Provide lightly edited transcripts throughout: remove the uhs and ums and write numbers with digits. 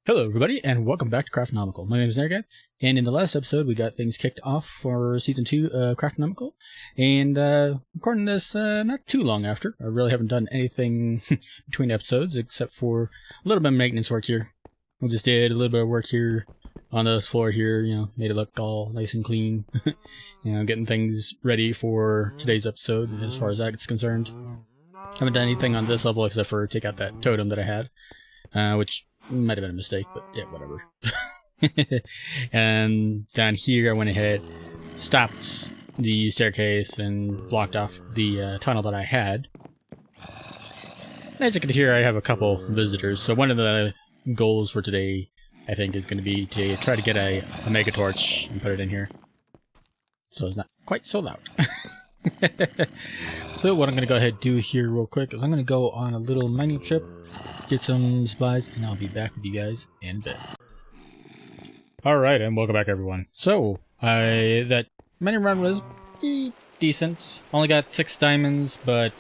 Hello everybody, and welcome back to Crafinomical. My name is Naragath, and in the last episode we got things kicked off for Season 2 of Crafinomical, and recording this not too long after. I really haven't done anything between episodes except for a little bit of maintenance work here. We just did a little bit of work here on this floor here, made it look all nice and clean, getting things ready for today's episode as far as that's concerned. Haven't done anything on this level except for take out that totem that I had, which might have been a mistake, but yeah, whatever. And down here I went ahead, stopped the staircase and blocked off the tunnel that I had. As you can hear, I have a couple visitors, so one of the goals for today I think is going to be to try to get a mega torch and put it in here so it's not quite so loud. So what I'm going to go ahead and do here real quick is I'm going to go on a little mining trip, get some supplies, and I'll be back with you guys in a bit. Alright, and welcome back everyone. So, that mining run was pretty decent. Only got 6 diamonds, but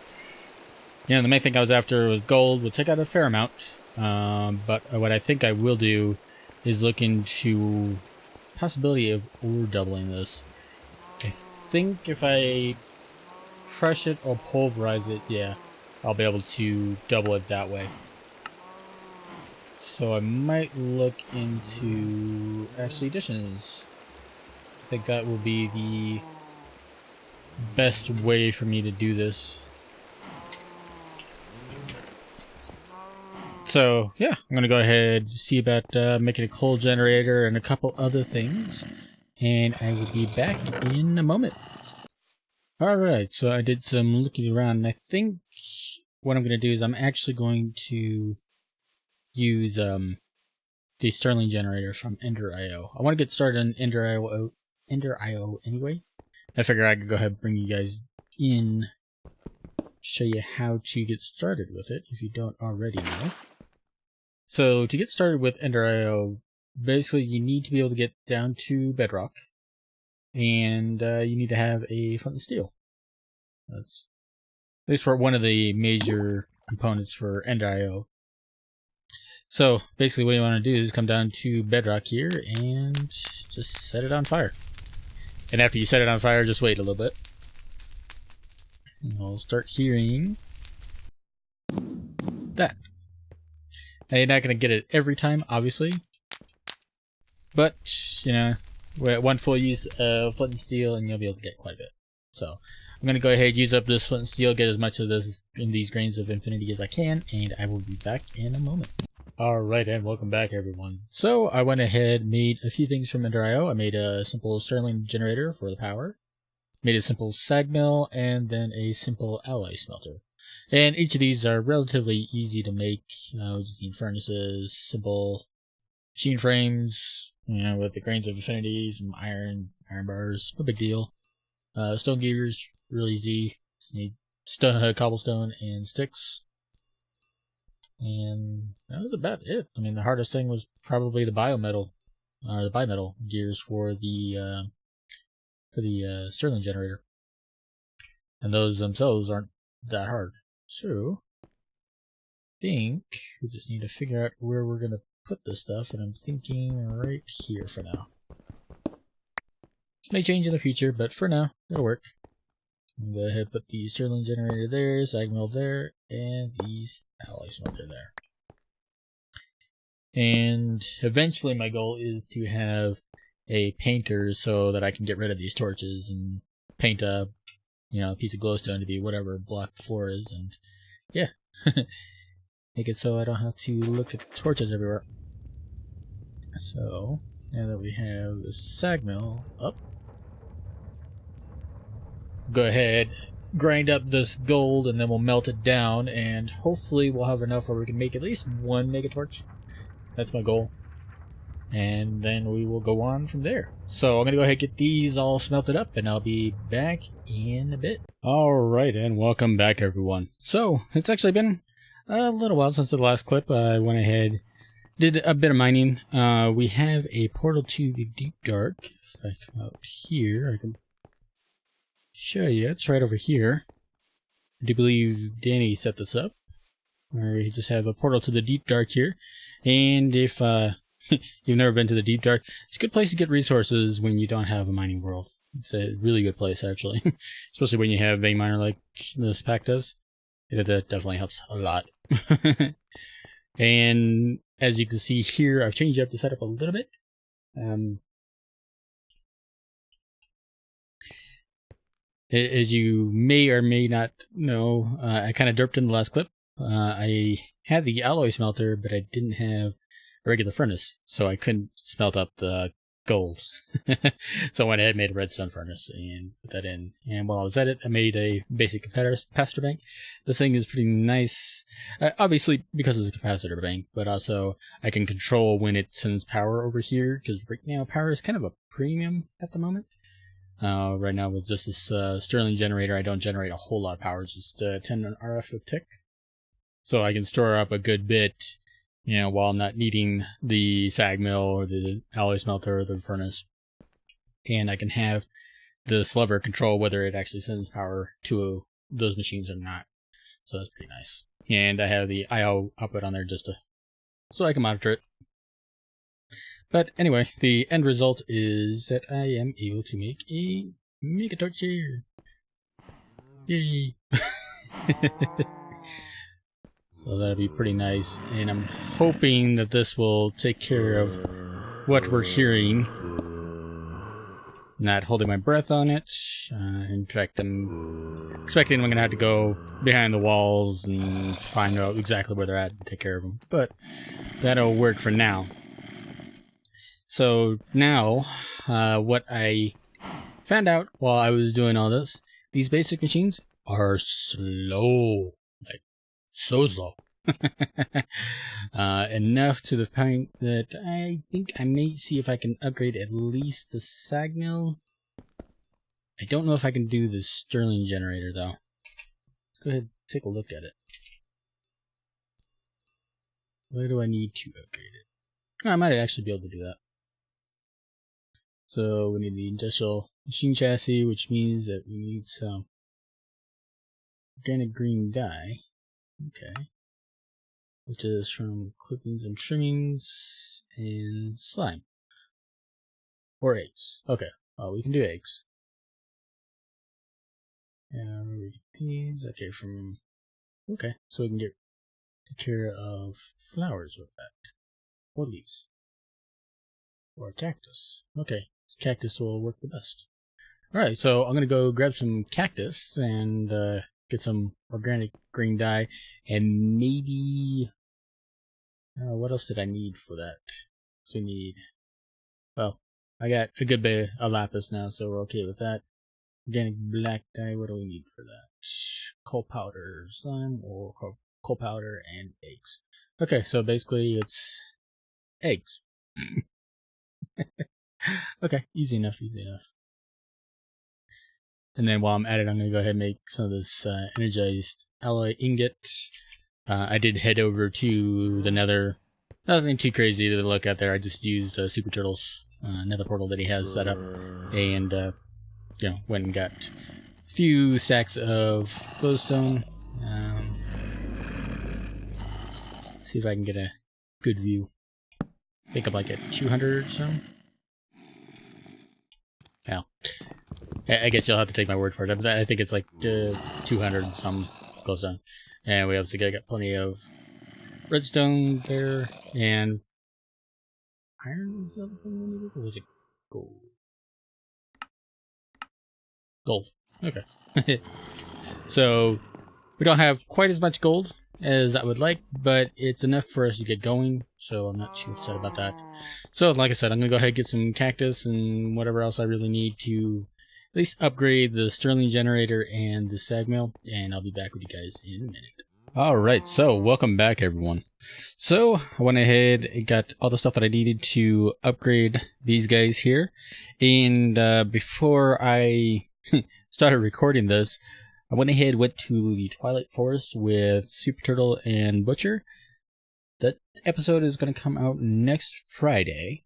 the main thing I was after was gold, which I got a fair amount. But what I think I will do is look into possibility of ore doubling this. I think if I crush it or pulverize it, yeah, I'll be able to double it that way. So I might look into actually additions. I think that will be the best way for me to do this. So yeah, I'm gonna go ahead and see about making a coal generator and a couple other things, and I will be back in a moment. Alright, so I did some looking around, and I think what I'm gonna do is I'm actually going to use the Sterling generator from Ender.io. I want to get started on Ender.io anyway. I figure I could go ahead and bring you guys in, show you how to get started with it if you don't already know. So to get started with Ender.io, basically you need to be able to get down to bedrock, and you need to have a flint and steel. That's at least for one of the major components for Ender.io. So basically what you want to do is come down to bedrock here and just set it on fire. And after you set it on fire, just wait a little bit. And we'll start hearing that. Now you're not going to get it every time, obviously. But, we're at one full use of flint and steel and you'll be able to get quite a bit. So I'm going to go ahead and use up this flint and steel, get as much of this in these grains of infinity as I can, and I will be back in a moment. Alright, and welcome back everyone. So I went ahead and made a few things from Ender.io. I made a simple Sterling generator for the power, made a simple sag mill, and then a simple alloy smelter. And each of these are relatively easy to make. We just need furnaces, simple machine frames, with the grains of infinity, some iron bars, no big deal. Stone gears, really easy. Just need cobblestone and sticks. And that was about it. I mean, the hardest thing was probably the bimetal gears for the Sterling generator, and those themselves aren't that hard. So I think we just need to figure out where we're gonna put this stuff, and I'm thinking right here for now. This may change in the future, but for now it'll work. I'm gonna go ahead and put the Sterling generator there, sag mill there, and these alloy smelter there. And eventually my goal is to have a painter so that I can get rid of these torches and paint a piece of glowstone to be whatever block the floor is, and yeah, make it so I don't have to look at torches everywhere. So now that we have the sag mill up, go ahead, grind up this gold, and then we'll melt it down, and hopefully we'll have enough where we can make at least one mega torch. That's my goal. And then we will go on from there. So I'm going to go ahead and get these all smelted up, and I'll be back in a bit. Alright, and welcome back everyone. So, it's actually been a little while since the last clip. I went ahead, did a bit of mining. We have a portal to the deep dark. If I come out here, I can show you. It's right over here. I do believe Danny set this up. where you just have a portal to the deep dark here. And if you've never been to the deep dark, it's a good place to get resources when you don't have a mining world. It's a really good place, actually. Especially when you have a miner like this pack does. That definitely helps a lot. And as you can see here, I've changed up the setup a little bit. As you may or may not know, I kind of derped in the last clip. I had the alloy smelter, but I didn't have a regular furnace, so I couldn't smelt up the gold. So I went ahead and made a redstone furnace and put that in. And while I was at it, I made a basic capacitor bank. This thing is pretty nice, obviously because it's a capacitor bank, but also I can control when it sends power over here, because right now power is kind of a premium at the moment. Right now with just this Stirling generator, I don't generate a whole lot of power. It's just 10 RF a tick. So I can store up a good bit, you know, while I'm not needing the sag mill or the alloy smelter or the furnace. And I can have the lever control whether it actually sends power to those machines or not. So that's pretty nice. And I have the I/O output on there just so I can monitor it. But anyway, the end result is that I am able to make a mega torch here. Yay! So that'll be pretty nice, and I'm hoping that this will take care of what we're hearing. Not holding my breath on it. In fact, I'm expecting I'm going to have to go behind the walls and find out exactly where they're at and take care of them. But that'll work for now. So now, what I found out while I was doing all this, these basic machines are slow. Like, so slow. Enough to the point that I think I may see if I can upgrade at least the sag mill. I don't know if I can do the Stirling generator though. Let's go ahead and take a look at it. Where do I need to upgrade it? Oh, I might actually be able to do that. So we need the industrial machine chassis, which means that we need some organic green dye. Okay. Which is from clippings and trimmings and slime. Or eggs. Okay. Oh, we can do eggs. And peas. Okay, okay, so we can take care of flowers with that. Or leaves. Or a cactus. Okay, this cactus will work the best. Alright, so I'm gonna go grab some cactus and get some organic green dye and maybe what else did I need for that? So we need, well, I got a good bit of lapis now, so we're okay with that. Organic black dye, what do we need for that? Coal powder, slime, or coal powder and eggs. Okay, so basically it's eggs. Okay, easy enough, easy enough. And then while I'm at it, I'm going to go ahead and make some of this energized alloy ingot. I did head over to the nether. Nothing too crazy to look at there. I just used Super Turtle's nether portal that he has set up. And, you know, went and got a few stacks of glowstone. See if I can get a good view. I think I'm like at 200 or so. Well, I guess you'll have to take my word for it. I think it's like 200 and some glowstone. And we obviously got plenty of redstone there, and iron, or was it gold? Gold. Okay. So we don't have quite as much gold as I would like, but it's enough for us to get going, so I'm not too upset about that. So like I said, I'm gonna go ahead and get some cactus and whatever else I really need to at least upgrade the Stirling generator and the sag mill, and I'll be back with you guys in a minute. Alright, so welcome back everyone. So I went ahead and got all the stuff that I needed to upgrade these guys here, and before I started recording this, I went ahead and went to the Twilight Forest with Super Turtle and Butcher. That episode is going to come out next Friday,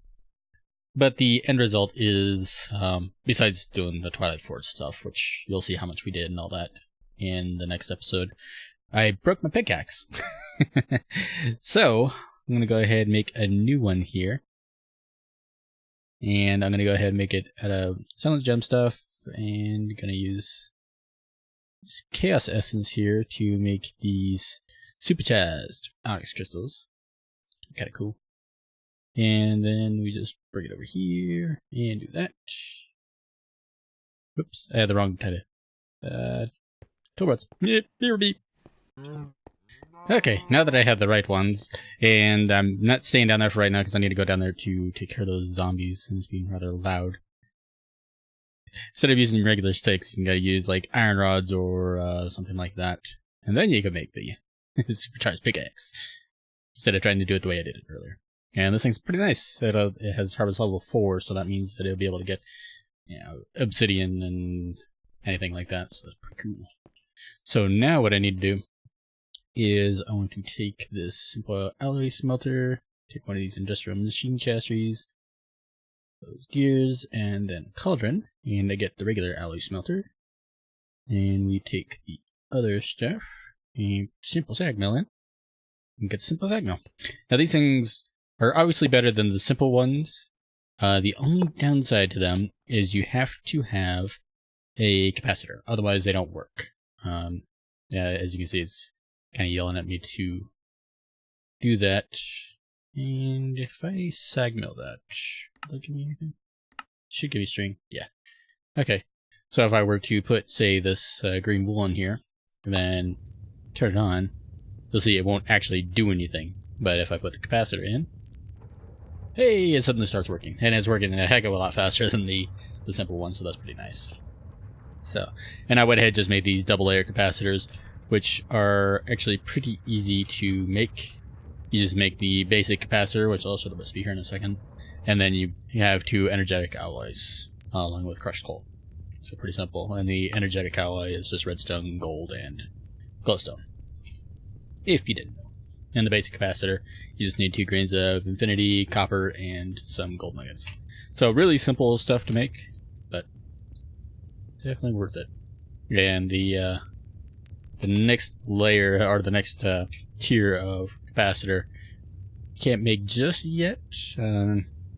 but the end result is, besides doing the Twilight Forest stuff, which you'll see how much we did and all that in the next episode, I broke my pickaxe. So, I'm going to go ahead and make a new one here. And I'm going to go ahead and make it out of silence gem stuff. And going to use this chaos essence here to make these supercharged onyx crystals. Kind of cool. And then we just bring it over here and do that. Oops, I had the wrong kind of toolbox. Beep. Okay, now that I have the right ones, and I'm not staying down there for right now because I need to go down there to take care of those zombies, and it's being rather loud. Instead of using regular sticks, you gotta use like iron rods or something like that, and then you can make the supercharged pickaxe instead of trying to do it the way I did it earlier. And this thing's pretty nice. It has harvest level 4, so that means that it'll be able to get, you know, obsidian and anything like that. So that's pretty cool. So now what I need to do is I want to take this simple alloy smelter, take one of these industrial machine chassis, those gears, and then cauldron, and I get the regular alloy smelter. And we take the other stuff and simple sag mill in, and get simple sag mill. Now these things are obviously better than the simple ones. The only downside to them is you have to have a capacitor, otherwise they don't work. As you can see, it's kind of yelling at me to do that. And if I sag mill that, will that give me anything? Should give me string. Yeah. Okay. So if I were to put, say, this green wool in here, and then turn it on, you'll see it won't actually do anything. But if I put the capacitor in, hey, it suddenly starts working. And it's working a heck of a lot faster than the simple one, so that's pretty nice. So, and I went ahead and just made these double layer capacitors, which are actually pretty easy to make. You just make the basic capacitor, which I'll show the recipe here in a second, and then you have 2 energetic alloys along with crushed coal. So pretty simple. And the energetic alloy is just redstone, gold, and glowstone, if you didn't know. And the basic capacitor, you just need 2 grains of infinity, copper, and some gold nuggets. So really simple stuff to make, but definitely worth it. And the next layer, or the next tier of capacitor, can't make just yet.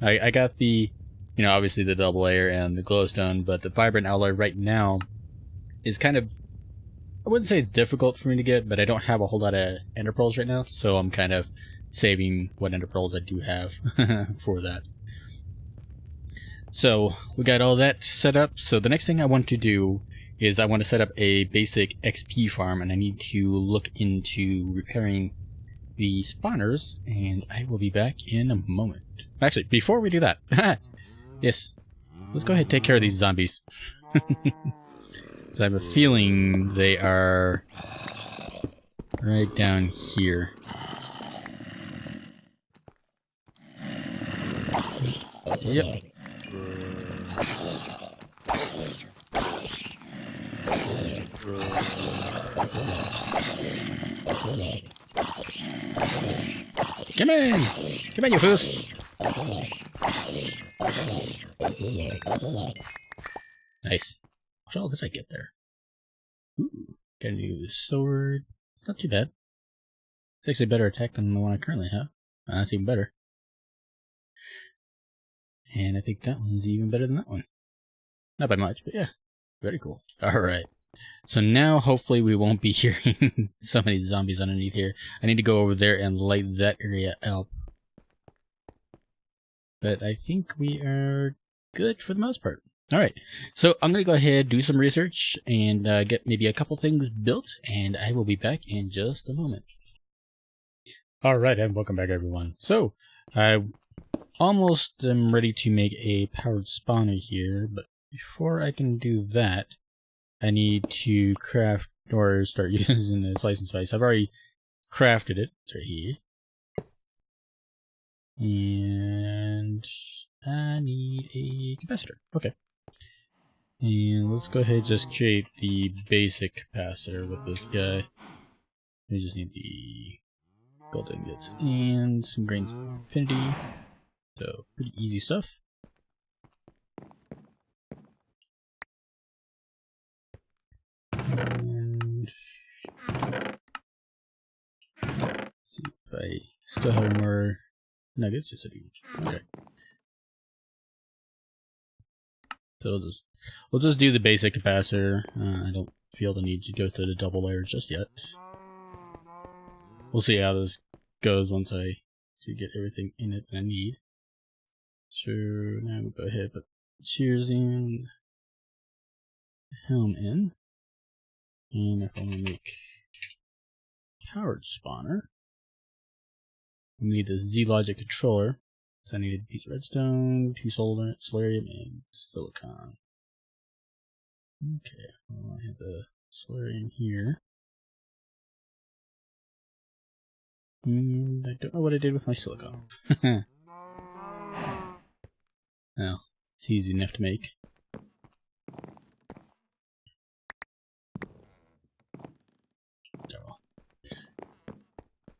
I got the, you know, obviously the double layer and the glowstone, but the vibrant alloy right now is kind of, I wouldn't say it's difficult for me to get, but I don't have a whole lot of ender pearls right now, so I'm kind of saving what ender pearls I do have for that. So we got all that set up. So the next thing I want to do is I want to set up a basic XP farm, and I need to look into repairing the spawners, and I will be back in a moment. Actually, before we do that, yes, let's go ahead and take care of these zombies. So I have a feeling they are right down here. Yep. Come in! Come in, you foos! Nice. What all did I get there? Ooh, got a new sword. It's not too bad. It's actually a better attack than the one I currently have. That's even better. And I think that one's even better than that one. Not by much, but yeah. Very cool. Alright. So now, hopefully, we won't be hearing so many zombies underneath here. I need to go over there and light that area up. But I think we are good for the most part. Alright, so I'm going to go ahead, do some research, and get maybe a couple things built, and I will be back in just a moment. Alright, and welcome back, everyone. So, I almost am ready to make a powered spawner here, but before I can do that, I need to craft, or start using the slice and spice. I've already crafted it. It's right here. And I need a capacitor. Okay. And let's go ahead and just create the basic capacitor with this guy. We just need the gold ingots and some grains of infinity. So, pretty easy stuff. And I still have more nuggets. Yes, I do. Okay. So we'll just do the basic capacitor. I don't feel the need to go through the double layer just yet. We'll see how this goes once I get everything in it that I need. So now we'll go ahead and put shears in, helm in, and if I want to make powered spawner, we need the Z-Logic controller. So I need a piece of redstone, 2 solarium, and silicon. Okay, well, I have the solarium here. And I don't know what I did with my silicon. Well, it's easy enough to make.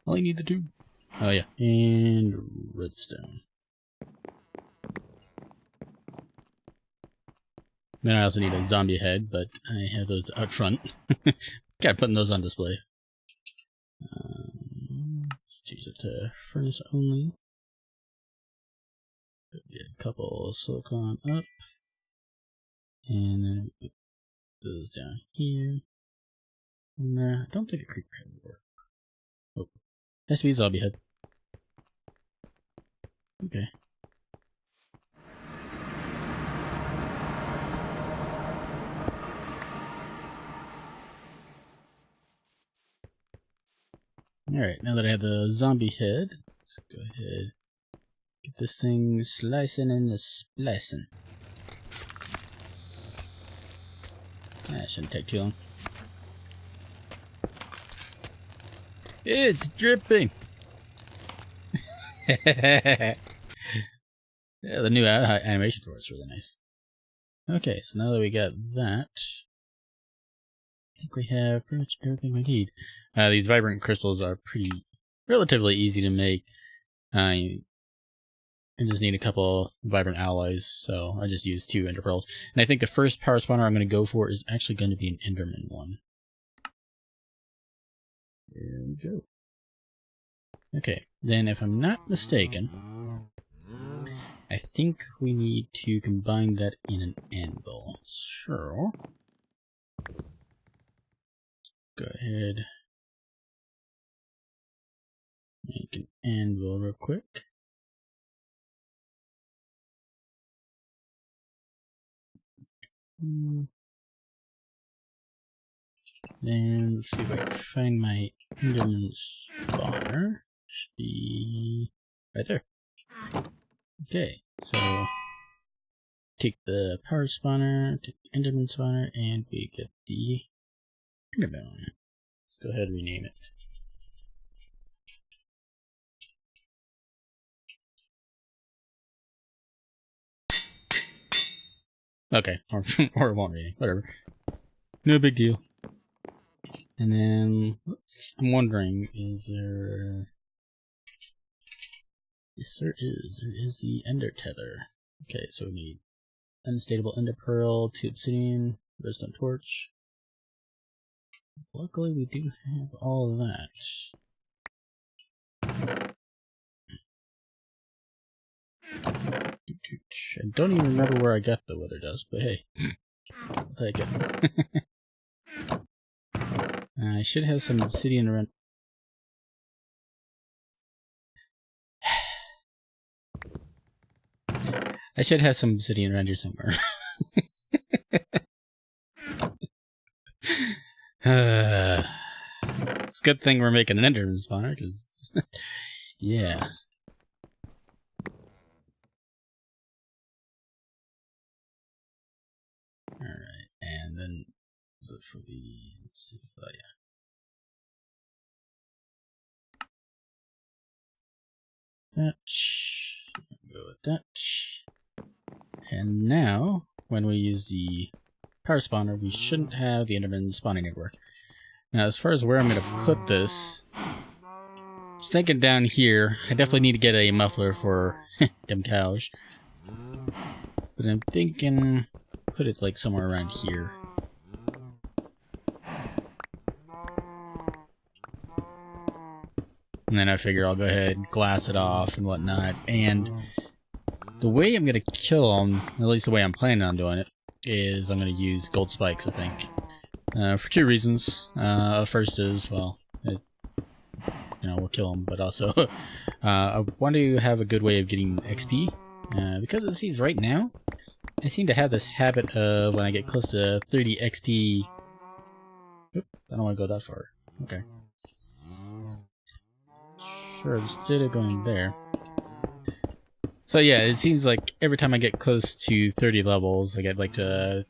All I need the 2. Oh yeah, and redstone. Then I also need a zombie head, but I have those out front. Gotta put those on display. Let's change it to furnace only. Get a couple silicon up. And then put those down here. And I don't think a creeper head would work. Oh, has to be a zombie head. Okay. Alright, now that I have the zombie head, let's go ahead get this thing slicing and splicing. That shouldn't take too long. It's dripping! Yeah, the new animation for it's really nice. Okay, so now that we got that, I think we have pretty much everything we need. These vibrant crystals are relatively easy to make. I just need a couple vibrant alloys, so I just use 2 ender pearls. And I think the first power spawner I'm going to go for is actually going to be an enderman one. There we go. Okay, then if I'm not mistaken, I think we need to combine that in an anvil. So, go ahead, make an anvil real quick. Then let's see if I can find my enderman spawner. Should be right there. Okay, so take the power spawner, take the enderman spawner, and we get the enderman. Let's go ahead and rename it. Okay, or it won't rename, whatever. No big deal. And then, I'm wondering, is there... Yes, there is. There is the ender tether. Okay, so we need unstable ender pearl, 2 obsidian, redstone torch. Luckily, we do have all of that. I don't even remember where I got the wither dust, but hey, I'll take it. I should have some obsidian around. I should have some obsidian around here somewhere. It's a good thing we're making an enderman spawner, because yeah. Alright, and then is it for the oh yeah. That, go with that. And now, when we use the power spawner, we shouldn't have the enderman spawning anywhere. Now, as far as where I'm going to put this, just thinking down here, I definitely need to get a muffler for them cows. But I'm thinking, put it like somewhere around here. And then I figure I'll go ahead and glass it off and whatnot. And the way I'm going to kill them, at least the way I'm planning on doing it, is I'm going to use gold spikes, I think. For two reasons. First is, well, we'll kill them, but also I want to have a good way of getting XP. Because it seems right now, I seem to have this habit of when I get close to 30 XP... Oop, I don't want to go that far. Okay. Sure, instead of going there. So yeah, it seems like every time I get close to 30 levels, I get like to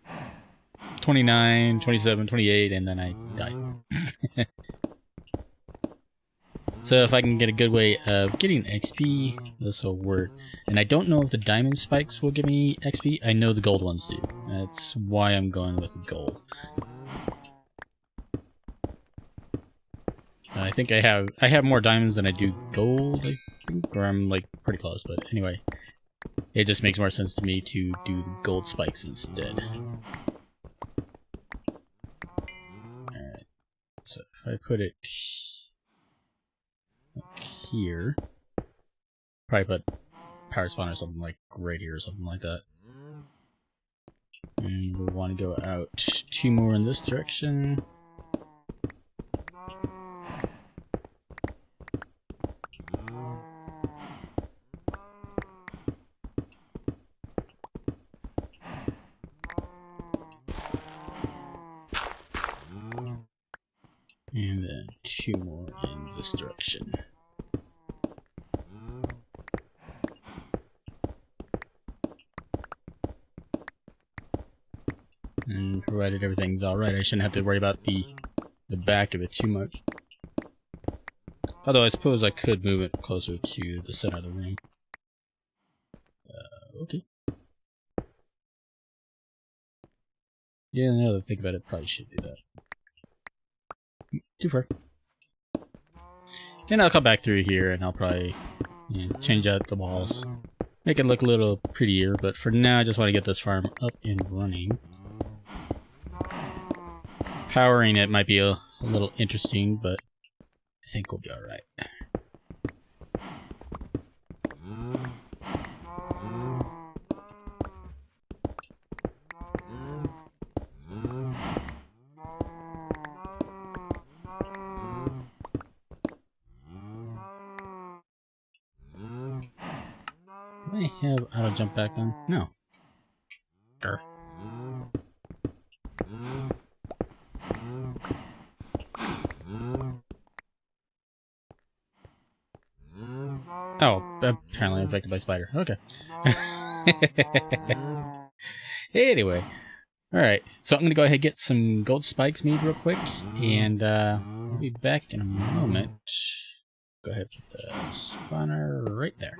29, 27, 28, and then I die. So if I can get a good way of getting XP, this will work. And I don't know if the diamond spikes will give me XP. I know the gold ones do. That's why I'm going with gold. I think I have more diamonds than I do gold, I think, or I'm like pretty close, but anyway. It just makes more sense to me to do the gold spikes instead. Alright. So if I put it like here, probably put power spawn or something like right here or something like that. And we want to go out 2 more in this direction. And then 2 more in this direction. And provided everything's alright, I shouldn't have to worry about the back of it too much. Although I suppose I could move it closer to the center of the room. Okay. Yeah, now that I think about it, probably should do that. Too far. And I'll come back through here and I'll probably change out the walls. Make it look a little prettier, but for now I just want to get this farm up and running. Powering it might be a little interesting, but I think we'll be alright. Do I have auto jump back on? No. Grr. Oh, apparently infected by spider. Okay. Anyway. Alright, so I'm going to go ahead and get some gold spikes made real quick, and we'll be back in a moment. Go ahead and put the spawner right there.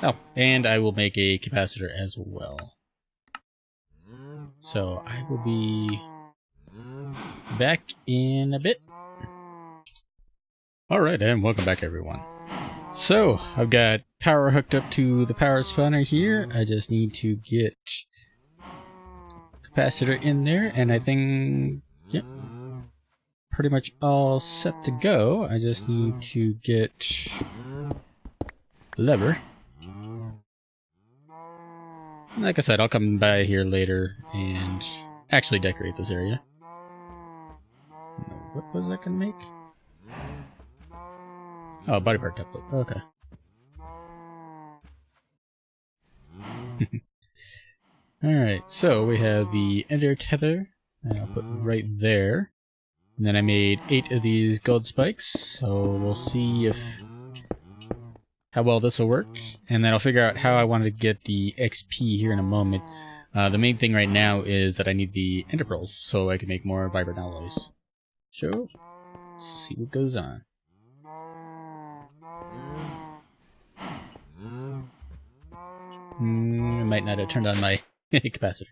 Oh, and I will make a capacitor as well. So I will be back in a bit. Alright, and welcome back everyone. So, I've got power hooked up to the power spawner here. I just need to get capacitor in there, and I think, yep, pretty much all set to go. I just need to get lever. Like I said, I'll come by here later and actually decorate this area. What was that gonna make? Oh, body part template. Okay. Alright, so we have the ender tether, and I'll put right there. And then I made 8 of these gold spikes, so we'll see how well this will work. And then I'll figure out how I want to get the XP here in a moment. The main thing right now is that I need the ender pearls, so I can make more vibrant alloys. So, see what goes on. I might not have turned on my capacitor.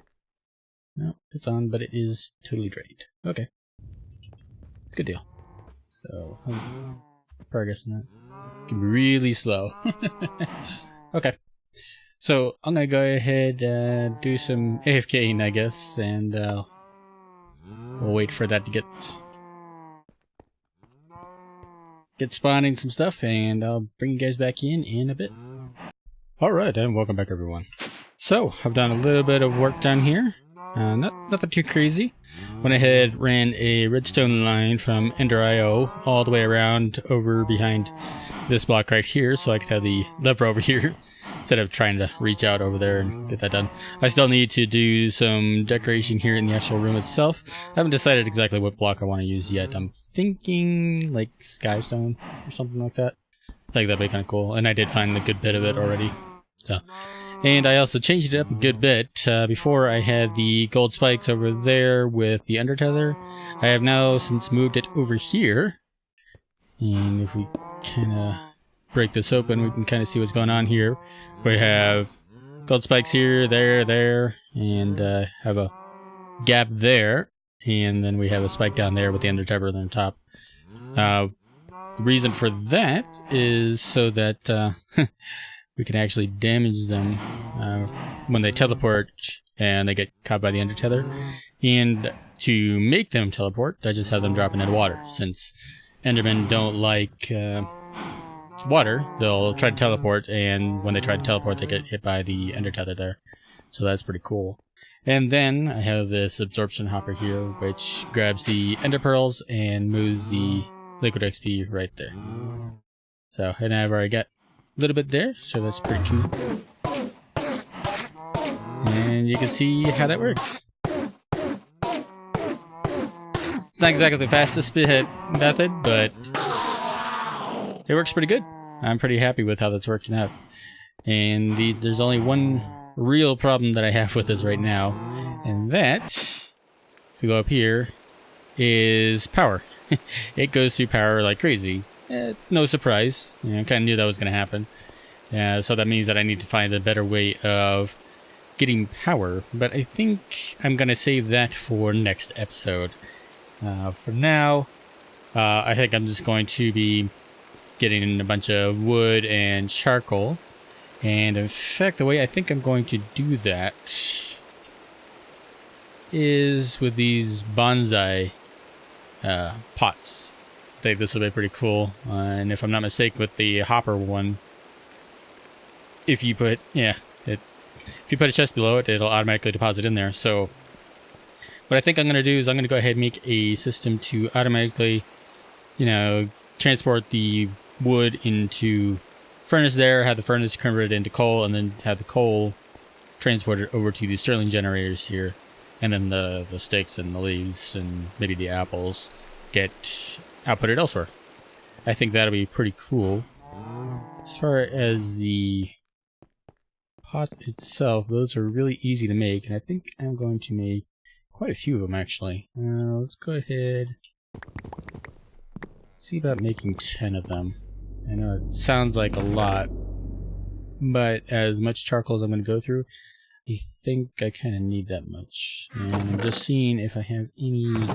No, it's on, but it is totally drained. Okay. Good deal. So, how's progress in that? It can be really slow. Okay. So, I'm gonna go ahead and do some AFKing, I guess, and we'll wait for that to get get spawning some stuff, and I'll bring you guys back in a bit. Alright, and welcome back everyone. So, I've done a little bit of work down here. Nothing too crazy. Went ahead, ran a redstone line from Ender IO all the way around over behind this block right here, so I could have the lever over here instead of trying to reach out over there and get that done. I still need to do some decoration here in the actual room itself. I haven't decided exactly what block I want to use yet. I'm thinking like skystone or something like that. I think that'd be kind of cool, and I did find a good bit of it already. So, and I also changed it up a good bit. Before I had the gold spikes over there with the under tether. I have now since moved it over here. And if we kind of break this open, we can kind of see what's going on here. We have gold spikes here, there, and have a gap there. And then we have a spike down there with the under tether on top. The reason for that is so that we can actually damage them when they teleport and they get caught by the under tether. And to make them teleport, I just have them dropping into water. Since Endermen don't like water, they'll try to teleport, and when they try to teleport, they get hit by the under tether there. So that's pretty cool. And then I have this absorption hopper here, which grabs the ender pearls and moves the liquid XP right there. So, and I've already got a little bit there, so that's pretty cool. And you can see how that works. It's not exactly the fastest method, but it works pretty good. I'm pretty happy with how that's working out. And there's only one real problem that I have with this right now, and that, if we go up here, is power. It goes through power like crazy. No surprise. I kind of knew that was going to happen. So that means that I need to find a better way of getting power. But I think I'm going to save that for next episode. For now, I think I'm just going to be getting a bunch of wood and charcoal. And in fact, the way I think I'm going to do that is with these bonsai pots. I think this will be pretty cool. And if I'm not mistaken, with the hopper one, if you put if you put a chest below it, it'll automatically deposit in there. So what I think I'm going to do is I'm going to go ahead and make a system to automatically, transport the wood into furnace there, have the furnace converted into coal, and then have the coal transported over to the Stirling generators here, and then the sticks and the leaves and maybe the apples get outputted elsewhere. I think that'll be pretty cool. As far as the pot itself, those are really easy to make, and I think I'm going to make quite a few of them actually. Let's go ahead, see about making 10 of them. I know it sounds like a lot, but as much charcoal as I'm going to go through, I think I kind of need that much. And I'm just seeing if I have any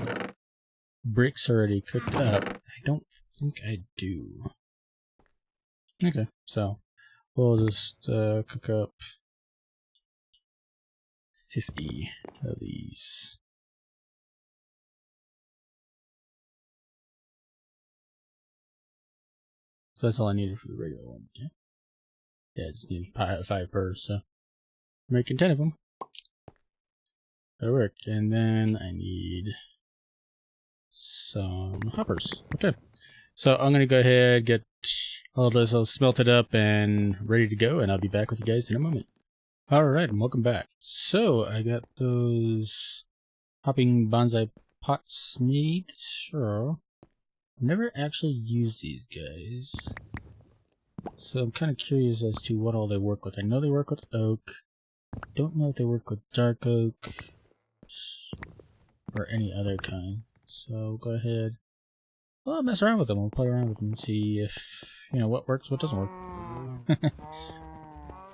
bricks already cooked up. I don't think I do. Okay, so we'll just cook up 50 of these. So that's all I needed for the regular one. Yeah, I just need 5 per, so I'm making 10 of them. That'll work. And then I need some hoppers. Okay. So I'm gonna go ahead, get all this all smelted up and ready to go, and I'll be back with you guys in a moment. Alright, and welcome back. So I got those hopping bonsai pots made. Sure. I've never actually used these guys, so I'm kind of curious as to what all they work with. I know they work with oak. Don't know if they work with dark oak or any other kind. So go ahead. Well, I'll mess around with them. We'll play around with them and see if, what works, what doesn't work.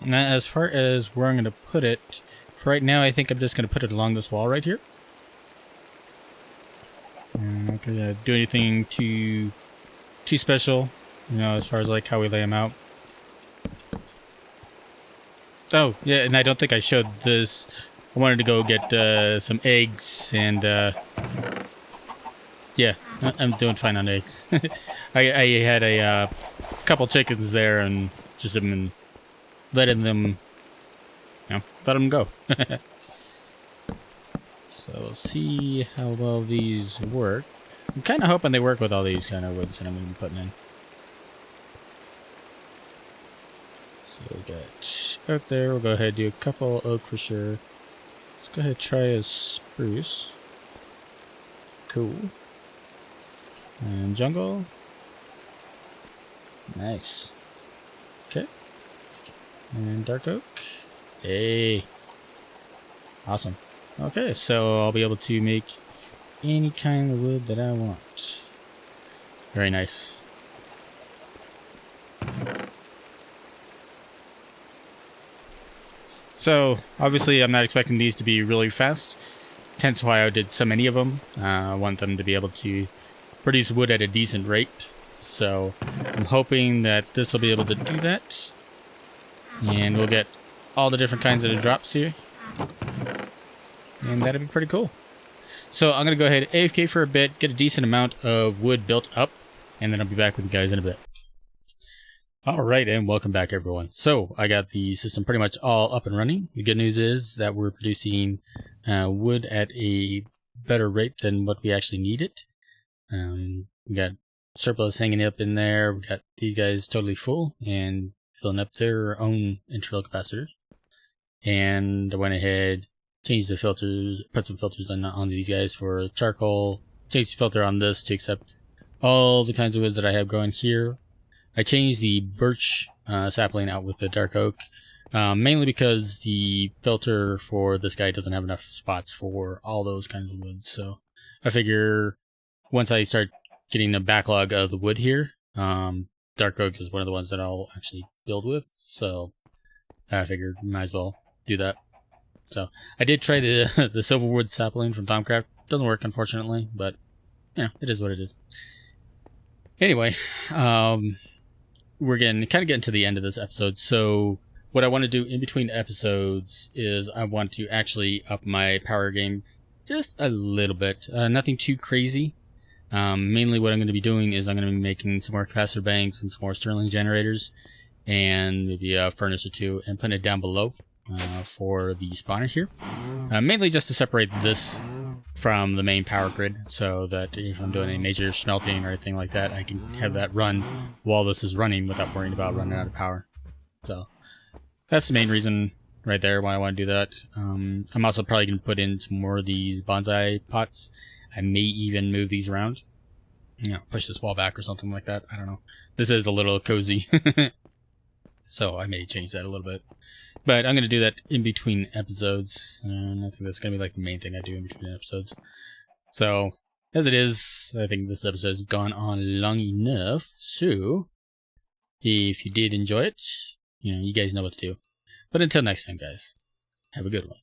Now, as far as where I'm going to put it, for right now, I think I'm just going to put it along this wall right here. I'm not going to do anything too special, as far as like how we lay them out. Oh, yeah, and I don't think I showed this. I wanted to go get some eggs and Yeah, I'm doing fine on eggs. I had a couple chickens there and just been letting them, let them go. So we'll see how well these work. I'm kind of hoping they work with all these kind of woods that I'm going to be putting in. So we got out there. We'll go ahead and do a couple oak for sure. Let's go ahead and try a spruce. Cool. And jungle. Nice. Okay. And dark oak. Hey. Awesome. Okay, so I'll be able to make any kind of wood that I want. Very nice. So, obviously I'm not expecting these to be really fast. Hence why I did so many of them. I want them to be able to produce wood at a decent rate. So, I'm hoping that this will be able to do that. And we'll get all the different kinds of drops here. And that'll be pretty cool. So I'm going to go ahead and AFK for a bit, get a decent amount of wood built up, and then I'll be back with you guys in a bit. Alright, and welcome back everyone. So I got the system pretty much all up and running. The good news is that we're producing wood at a better rate than what we actually need it. We got surplus hanging up in there. We got these guys totally full and filling up their own internal capacitors. And I went ahead, changed the filters, put some filters on these guys for charcoal, changed the filter on this to accept all the kinds of woods that I have growing here. I changed the birch sapling out with the dark oak, mainly because the filter for this guy doesn't have enough spots for all those kinds of woods. So I figure once I start getting a backlog of the wood here, dark oak is one of the ones that I'll actually build with. So I figured might as well do that. So I did try the silverwood sapling from Tomcraft. Doesn't work, unfortunately, but it is what it is. Anyway, we're kind of getting to the end of this episode. So what I want to do in between episodes is I want to actually up my power game just a little bit. Nothing too crazy. Mainly what I'm going to be doing is I'm going to be making some more capacitor banks and some more Stirling generators, and maybe a furnace or two, and putting it down below for the spawner here. Mainly just to separate this from the main power grid, so that if I'm doing any major smelting or anything like that, I can have that run while this is running without worrying about running out of power. So that's the main reason right there why I want to do that. I'm also probably going to put in some more of these bonsai pots. I may even move these around. Push this wall back or something like that. I don't know. This is a little cozy. So I may change that a little bit. But I'm going to do that in between episodes. And I think that's going to be like the main thing I do in between episodes. So, as it is, I think this episode has gone on long enough. So, if you did enjoy it, you guys know what to do. But until next time, guys, have a good one.